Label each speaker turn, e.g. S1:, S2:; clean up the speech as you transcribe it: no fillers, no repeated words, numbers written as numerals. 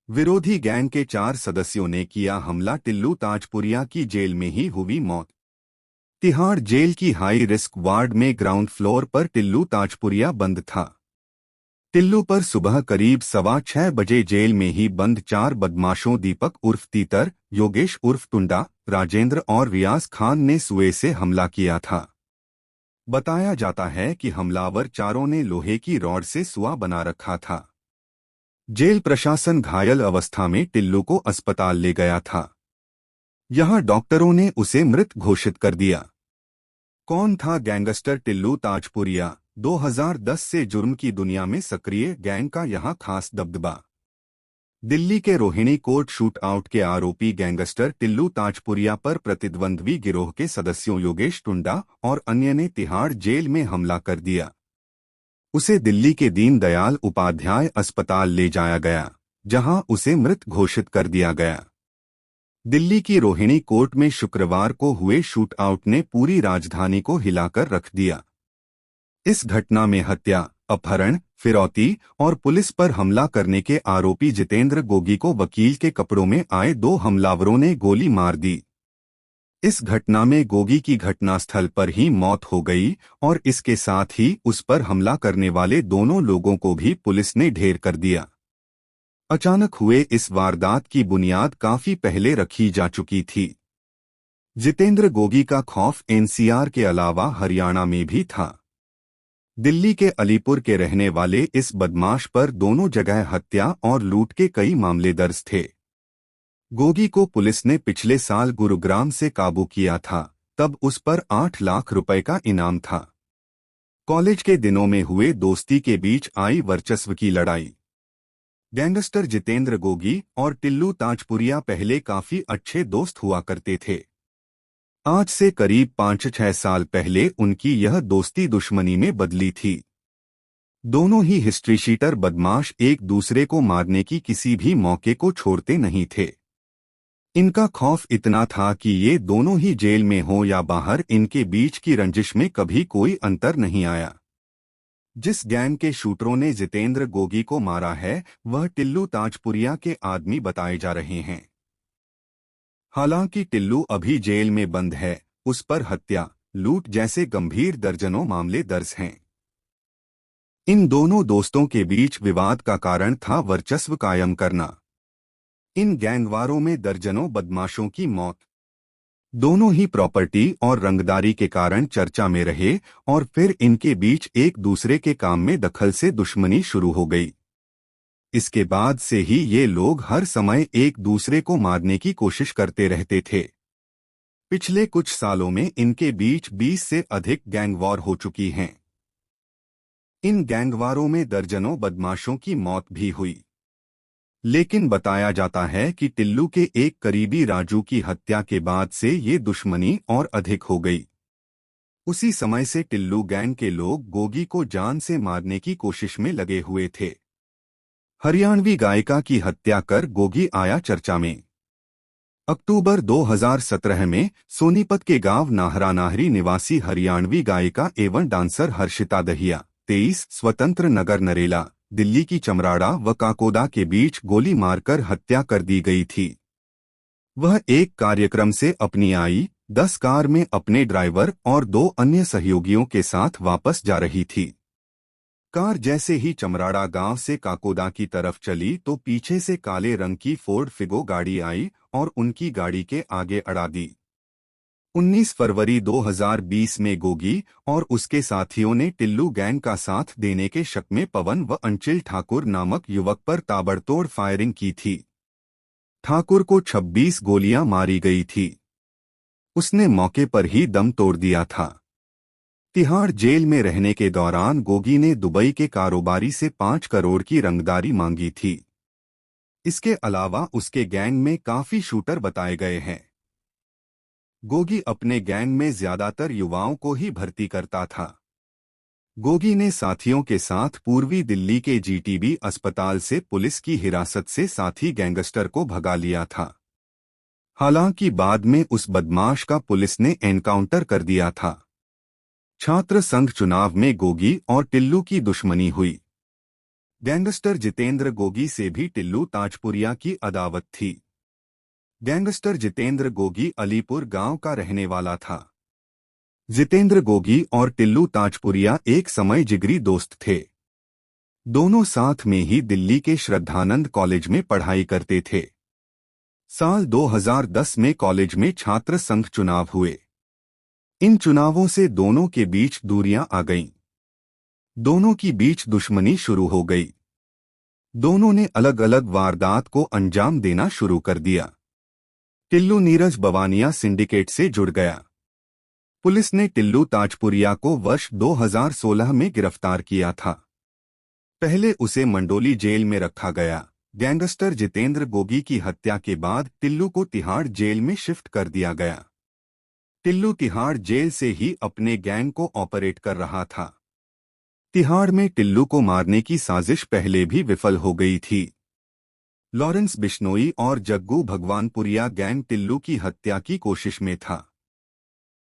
S1: विरोधी गैंग के 4 सदस्यों ने किया हमला, टिल्लू ताजपुरिया की जेल में ही हुई मौत। तिहाड़ जेल की हाई रिस्क वार्ड में ग्राउंड फ्लोर पर टिल्लू ताजपुरिया बंद था। टिल्लू पर सुबह करीब 6:15 बजे जेल में ही बंद 4 बदमाशों दीपक उर्फ तीतर, योगेश उर्फ टुंडा, राजेंद्र और रियाज खान ने सुए से हमला किया था। बताया जाता है कि हमलावर चारों ने लोहे की रॉड से सुआ बना रखा था। जेल प्रशासन घायल अवस्था में टिल्लू को अस्पताल ले गया था। यहां डॉक्टरों ने उसे मृत घोषित कर दिया। कौन था गैंगस्टर टिल्लू ताजपुरिया? 2010 से जुर्म की दुनिया में सक्रिय गैंग का यहां खास दबदबा। दिल्ली के रोहिणी कोर्ट शूट आउट के आरोपी गैंगस्टर टिल्लू ताजपुरिया पर प्रतिद्वंद्वी गिरोह के सदस्यों योगेश टुंडा और अन्य ने तिहाड़ जेल में हमला कर दिया। उसे दिल्ली के दीनदयाल उपाध्याय अस्पताल ले जाया गया, जहां उसे मृत घोषित कर दिया गया। दिल्ली की रोहिणी कोर्ट में शुक्रवार को हुए शूटआउट ने पूरी राजधानी को हिलाकर रख दिया। इस घटना में हत्या, अपहरण, फिरौती और पुलिस पर हमला करने के आरोपी जितेंद्र गोगी को वकील के कपड़ों में आए 2 हमलावरों ने गोली मार दी। इस घटना में गोगी की घटनास्थल पर ही मौत हो गई और इसके साथ ही उस पर हमला करने वाले दोनों लोगों को भी पुलिस ने ढेर कर दिया। अचानक हुए इस वारदात की बुनियाद काफी पहले रखी जा चुकी थी। जितेंद्र गोगी का खौफ एनसीआर के अलावा हरियाणा में भी था। दिल्ली के अलीपुर के रहने वाले इस बदमाश पर दोनों जगह हत्या और लूट के कई मामले दर्ज थे। गोगी को पुलिस ने पिछले साल गुरुग्राम से काबू किया था, तब उस पर 8 लाख रुपए का इनाम था। कॉलेज के दिनों में हुए दोस्ती के बीच आई वर्चस्व की लड़ाई। गैंगस्टर जितेंद्र गोगी और टिल्लू ताजपुरिया पहले काफी अच्छे दोस्त हुआ करते थे। आज से करीब 5-6 साल पहले उनकी यह दोस्ती दुश्मनी में बदली थी। दोनों ही हिस्ट्री शीटर बदमाश एक दूसरे को मारने की किसी भी मौके को छोड़ते नहीं थे। इनका खौफ इतना था कि ये दोनों ही जेल में हो या बाहर, इनके बीच की रंजिश में कभी कोई अंतर नहीं आया। जिस गैंग के शूटरों ने जितेंद्र गोगी को मारा है, वह टिल्लू ताजपुरिया के आदमी बताए जा रहे हैं। हालांकि टिल्लू अभी जेल में बंद है, उस पर हत्या, लूट जैसे गंभीर दर्जनों मामले दर्ज हैं। इन दोनों दोस्तों के बीच विवाद का कारण था वर्चस्व कायम करना। इन गैंगवारों में दर्जनों बदमाशों की मौत। दोनों ही प्रॉपर्टी और रंगदारी के कारण चर्चा में रहे और फिर इनके बीच एक दूसरे के काम में दखल से दुश्मनी शुरू हो गई। इसके बाद से ही ये लोग हर समय एक दूसरे को मारने की कोशिश करते रहते थे। पिछले कुछ सालों में इनके बीच 20 से अधिक गैंग वॉर हो चुकी हैं। इन गैंगवारों में दर्जनों बदमाशों की मौत भी हुई। लेकिन बताया जाता है कि टिल्लू के एक करीबी राजू की हत्या के बाद से ये दुश्मनी और अधिक हो गई। उसी समय से टिल्लू गैंग के लोग गोगी को जान से मारने की कोशिश में लगे हुए थे। हरियाणवी गायिका की हत्या कर गोगी आया चर्चा में। अक्टूबर 2017 में सोनीपत के गांव नाहरा नाहरी निवासी हरियाणवी गायिका एवं डांसर हर्षिता दहिया, 23, स्वतंत्र नगर नरेला, दिल्ली की चमराड़ा व काकोदा के बीच गोली मारकर हत्या कर दी गई थी। वह एक कार्यक्रम से अपनी आई 10 कार में अपने ड्राइवर और 2 अन्य सहयोगियों के साथ वापस जा रही थी। कार जैसे ही चमराड़ा गांव से काकोदा की तरफ चली तो पीछे से काले रंग की फोर्ड फिगो गाड़ी आई और उनकी गाड़ी के आगे अड़ा दी। 19 फरवरी 2020 में गोगी और उसके साथियों ने टिल्लू गैंग का साथ देने के शक में पवन व अंचिल ठाकुर नामक युवक पर ताबड़तोड़ फायरिंग की थी। ठाकुर को 26 गोलियां मारी गई थी। उसने मौके पर ही दम तोड़ दिया था। तिहाड़ जेल में रहने के दौरान गोगी ने दुबई के कारोबारी से 5 करोड़ की रंगदारी मांगी थी। इसके अलावा उसके गैंग में काफी शूटर बताए गए हैं। गोगी अपने गैंग में ज्यादातर युवाओं को ही भर्ती करता था। गोगी ने साथियों के साथ पूर्वी दिल्ली के जीटीबी अस्पताल से पुलिस की हिरासत से साथी गैंगस्टर को भगा लिया था। हालांकि बाद में उस बदमाश का पुलिस ने एनकाउंटर कर दिया था। छात्र संघ चुनाव में गोगी और टिल्लू की दुश्मनी हुई। गैंगस्टर जितेंद्र गोगी से भी टिल्लू ताजपुरिया की अदावत थी। गैंगस्टर जितेंद्र गोगी अलीपुर गांव का रहने वाला था। जितेंद्र गोगी और टिल्लू ताजपुरिया एक समय जिगरी दोस्त थे। दोनों साथ में ही दिल्ली के श्रद्धानंद कॉलेज में पढ़ाई करते थे। साल 2010 में कॉलेज में छात्र संघ चुनाव हुए। इन चुनावों से दोनों के बीच दूरियां आ गईं। दोनों की बीच दुश्मनी शुरू हो गई। दोनों ने अलग अलग वारदात को अंजाम देना शुरू कर दिया। टिल्लू नीरज बवानिया सिंडिकेट से जुड़ गया। पुलिस ने टिल्लू ताजपुरिया को वर्ष 2016 में गिरफ्तार किया था। पहले उसे मंडोली जेल में रखा गया। गैंगस्टर जितेंद्र गोगी की हत्या के बाद टिल्लू को तिहाड़ जेल में शिफ्ट कर दिया गया। टिल्लू तिहाड़ जेल से ही अपने गैंग को ऑपरेट कर रहा था। तिहाड़ में टिल्लू को मारने की साजिश पहले भी विफल हो गई थी। लॉरेंस बिश्नोई और जग्गू भगवानपुरिया गैंग टिल्लू की हत्या की कोशिश में था।